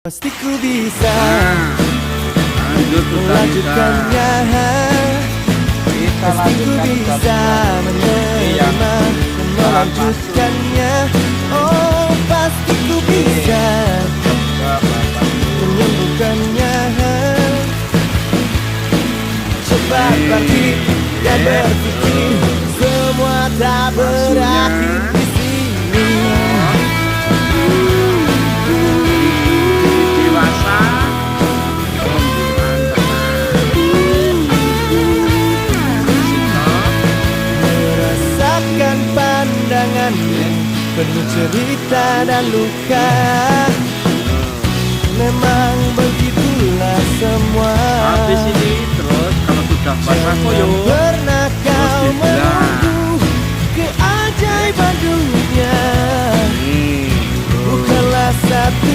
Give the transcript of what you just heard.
Pasti ku bisa melanjutkannya. Pasti ku bisa menerima dan melanjutkannya. Oh, pasti ku bisa menyembuhkannya. Coba bangkit dan berpikir, semua tak berakhir di sini. Dewasa merasakan pandanganmu penuh cerita dan luka. Memang begitulah semua. habis ini terus kalau sudah basah koyo Pernah kau menunggu keajaiban dunia? Bukanlah satu